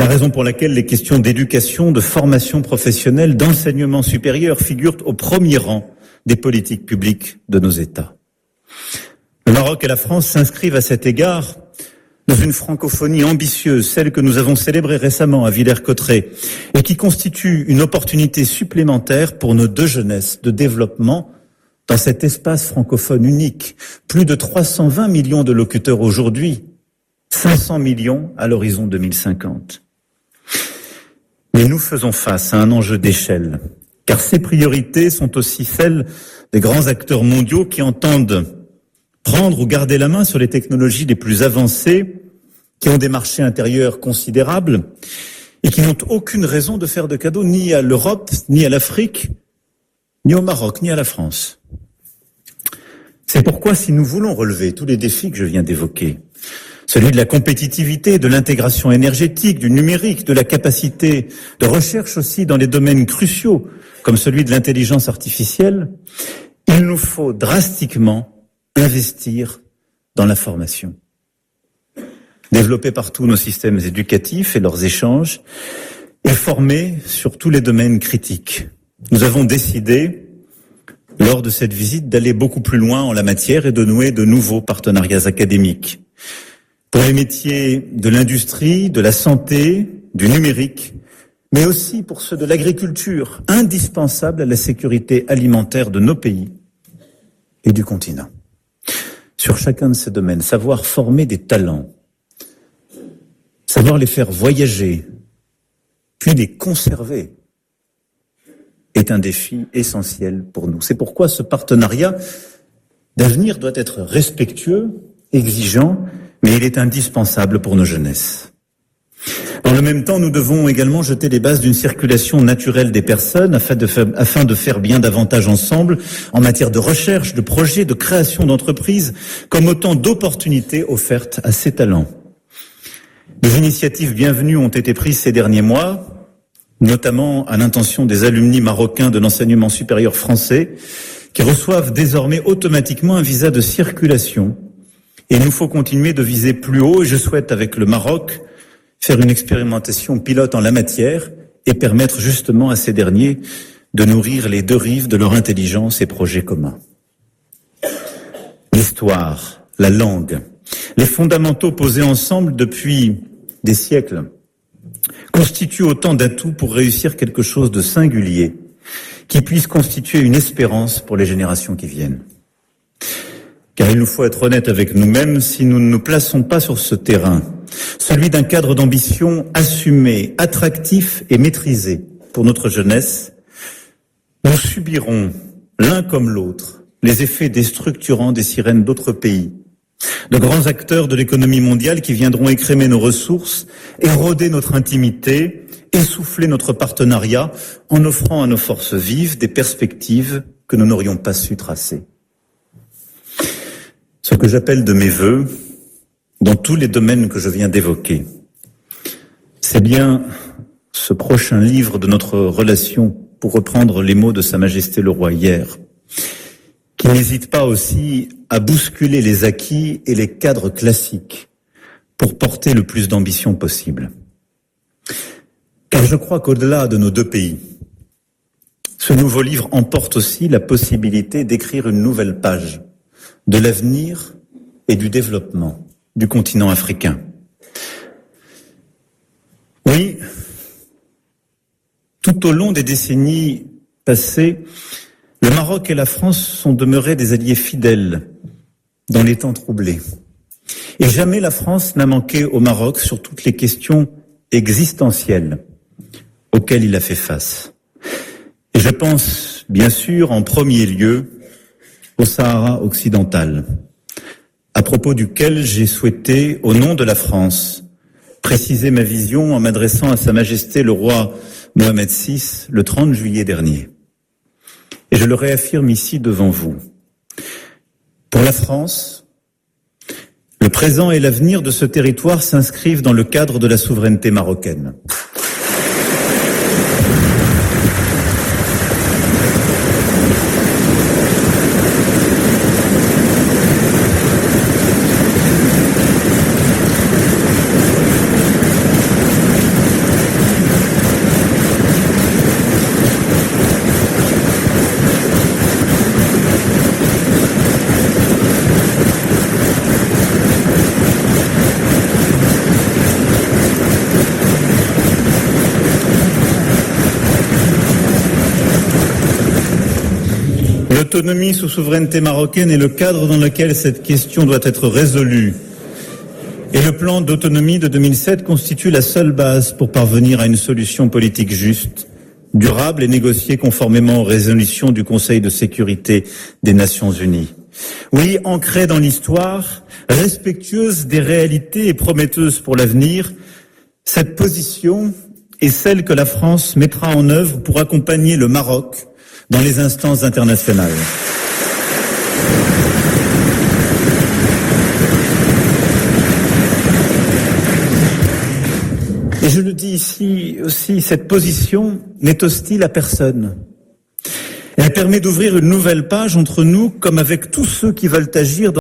la raison pour laquelle les questions d'éducation, de formation professionnelle, d'enseignement supérieur figurent au premier rang des politiques publiques de nos États. Le Maroc et la France s'inscrivent à cet égard dans une francophonie ambitieuse, celle que nous avons célébrée récemment à Villers-Cotterêts, et qui constitue une opportunité supplémentaire pour nos deux jeunesses de développement dans cet espace francophone unique. Plus de 320 millions de locuteurs aujourd'hui, 500 millions à l'horizon 2050. Mais nous faisons face à un enjeu d'échelle, car ces priorités sont aussi celles des grands acteurs mondiaux qui entendent prendre ou garder la main sur les technologies les plus avancées, qui ont des marchés intérieurs considérables et qui n'ont aucune raison de faire de cadeaux ni à l'Europe, ni à l'Afrique, ni au Maroc, ni à la France. C'est pourquoi, si nous voulons relever tous les défis que je viens d'évoquer, celui de la compétitivité, de l'intégration énergétique, du numérique, de la capacité de recherche aussi dans les domaines cruciaux, comme celui de l'intelligence artificielle, il nous faut drastiquement investir dans la formation. Développer partout nos systèmes éducatifs et leurs échanges, et former sur tous les domaines critiques. Nous avons décidé, lors de cette visite, d'aller beaucoup plus loin en la matière et de nouer de nouveaux partenariats académiques. Pour les métiers de l'industrie, de la santé, du numérique, mais aussi pour ceux de l'agriculture, indispensables à la sécurité alimentaire de nos pays et du continent. Sur chacun de ces domaines, savoir former des talents, savoir les faire voyager, puis les conserver, est un défi essentiel pour nous. C'est pourquoi ce partenariat d'avenir doit être respectueux, exigeant, mais il est indispensable pour nos jeunesses. Dans le même temps, nous devons également jeter les bases d'une circulation naturelle des personnes afin de faire bien davantage ensemble en matière de recherche, de projets, de création d'entreprises, comme autant d'opportunités offertes à ces talents. Des initiatives bienvenues ont été prises ces derniers mois, notamment à l'intention des alumni marocains de l'enseignement supérieur français, qui reçoivent désormais automatiquement un visa de circulation. Et il nous faut continuer de viser plus haut, et je souhaite avec le Maroc faire une expérimentation pilote en la matière et permettre justement à ces derniers de nourrir les deux rives de leur intelligence et projets communs. L'histoire, la langue, les fondamentaux posés ensemble depuis des siècles constituent autant d'atouts pour réussir quelque chose de singulier qui puisse constituer une espérance pour les générations qui viennent. Car il nous faut être honnêtes avec nous-mêmes, si nous ne nous plaçons pas sur ce terrain, celui d'un cadre d'ambition assumé, attractif et maîtrisé pour notre jeunesse, nous subirons, l'un comme l'autre, les effets déstructurants des sirènes d'autres pays, de grands acteurs de l'économie mondiale qui viendront écrémer nos ressources, éroder notre intimité, essouffler notre partenariat en offrant à nos forces vives des perspectives que nous n'aurions pas su tracer. Ce que j'appelle de mes vœux, dans tous les domaines que je viens d'évoquer, c'est bien ce prochain livre de notre relation, pour reprendre les mots de Sa Majesté le Roi hier, qui n'hésite pas aussi à bousculer les acquis et les cadres classiques pour porter le plus d'ambition possible. Car je crois qu'au-delà de nos deux pays, ce nouveau livre emporte aussi la possibilité d'écrire une nouvelle page de l'avenir et du développement du continent africain. Oui, tout au long des décennies passées, le Maroc et la France sont demeurés des alliés fidèles dans les temps troublés. Et jamais la France n'a manqué au Maroc sur toutes les questions existentielles auxquelles il a fait face. Et je pense, bien sûr, en premier lieu, au Sahara occidental, à propos duquel j'ai souhaité, au nom de la France, préciser ma vision en m'adressant à Sa Majesté le Roi Mohamed VI le 30 juillet dernier. Et je le réaffirme ici devant vous. Pour la France, le présent et l'avenir de ce territoire s'inscrivent dans le cadre de la souveraineté marocaine. L'autonomie sous souveraineté marocaine est le cadre dans lequel cette question doit être résolue. Et le plan d'autonomie de 2007 constitue la seule base pour parvenir à une solution politique juste, durable et négociée conformément aux résolutions du Conseil de sécurité des Nations Unies. Oui, ancrée dans l'histoire, respectueuse des réalités et prometteuse pour l'avenir, cette position est celle que la France mettra en œuvre pour accompagner le Maroc dans les instances internationales. Et je le dis ici aussi, cette position n'est hostile à personne. Elle permet d'ouvrir une nouvelle page entre nous, comme avec tous ceux qui veulent agir